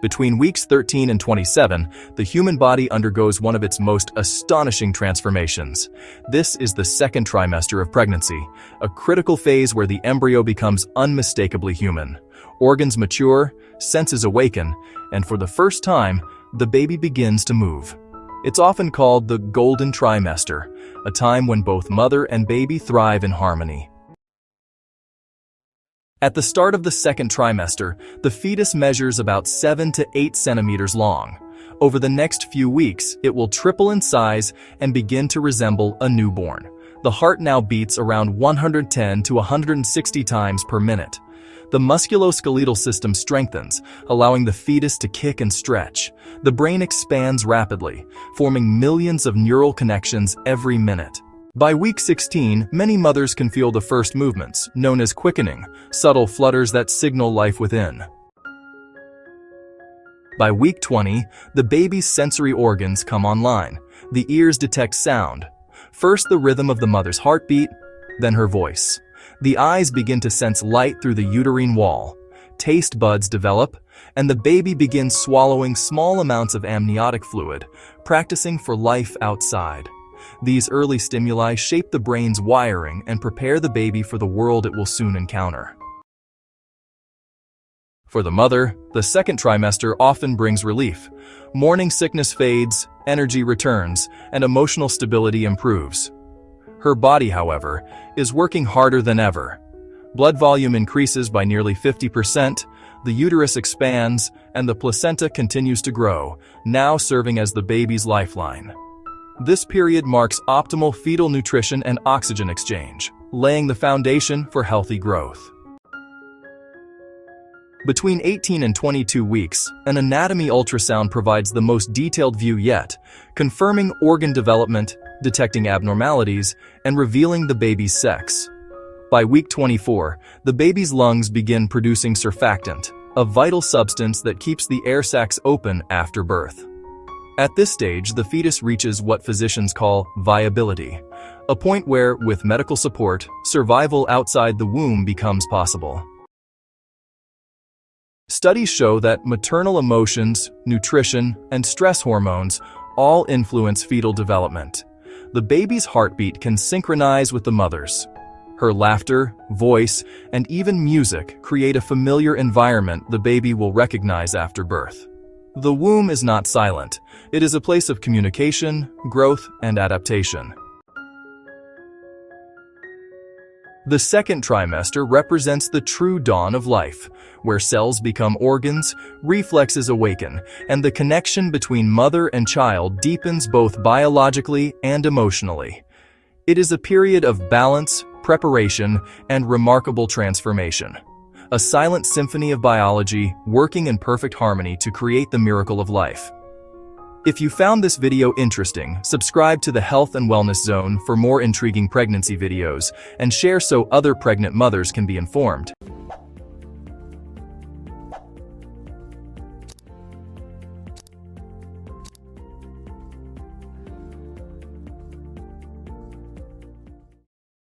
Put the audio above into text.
Between weeks 13 and 27, the human body undergoes one of its most astonishing transformations. This is the second trimester of pregnancy, a critical phase where the embryo becomes unmistakably human. Organs mature, senses awaken, and for the first time, the baby begins to move. It's often called the golden trimester, a time when both mother and baby thrive in harmony. At the start of the second trimester, the fetus measures about 7 to 8 centimeters long. Over the next few weeks, it will triple in size and begin to resemble a newborn. The heart now beats around 110 to 160 times per minute. The musculoskeletal system strengthens, allowing the fetus to kick and stretch. The brain expands rapidly, forming millions of neural connections every minute. By week 16, many mothers can feel the first movements, known as quickening, subtle flutters that signal life within. By week 20, the baby's sensory organs come online. The ears detect sound. First the rhythm of the mother's heartbeat, then her voice. The eyes begin to sense light through the uterine wall. Taste buds develop, and the baby begins swallowing small amounts of amniotic fluid, practicing for life outside. These early stimuli shape the brain's wiring and prepare the baby for the world it will soon encounter. For the mother, the second trimester often brings relief. Morning sickness fades, energy returns, and emotional stability improves. Her body, however, is working harder than ever. Blood volume increases by nearly 50%, the uterus expands, and the placenta continues to grow, now serving as the baby's lifeline. This period marks optimal fetal nutrition and oxygen exchange, laying the foundation for healthy growth. Between 18 and 22 weeks, an anatomy ultrasound provides the most detailed view yet, confirming organ development, detecting abnormalities, and revealing the baby's sex. By week 24, the baby's lungs begin producing surfactant, a vital substance that keeps the air sacs open after birth. At this stage, the fetus reaches what physicians call viability, a point where, with medical support, survival outside the womb becomes possible. Studies show that maternal emotions, nutrition, and stress hormones all influence fetal development. The baby's heartbeat can synchronize with the mother's. Her laughter, voice, and even music create a familiar environment the baby will recognize after birth. The womb is not silent. It is a place of communication, growth, and adaptation. The second trimester represents the true dawn of life, where cells become organs, reflexes awaken, and the connection between mother and child deepens both biologically and emotionally. It is a period of balance, preparation, and remarkable transformation. A silent symphony of biology working in perfect harmony to create the miracle of life. If you found this video interesting, subscribe to the Health and Wellness Zone for more intriguing pregnancy videos and share so other pregnant mothers can be informed.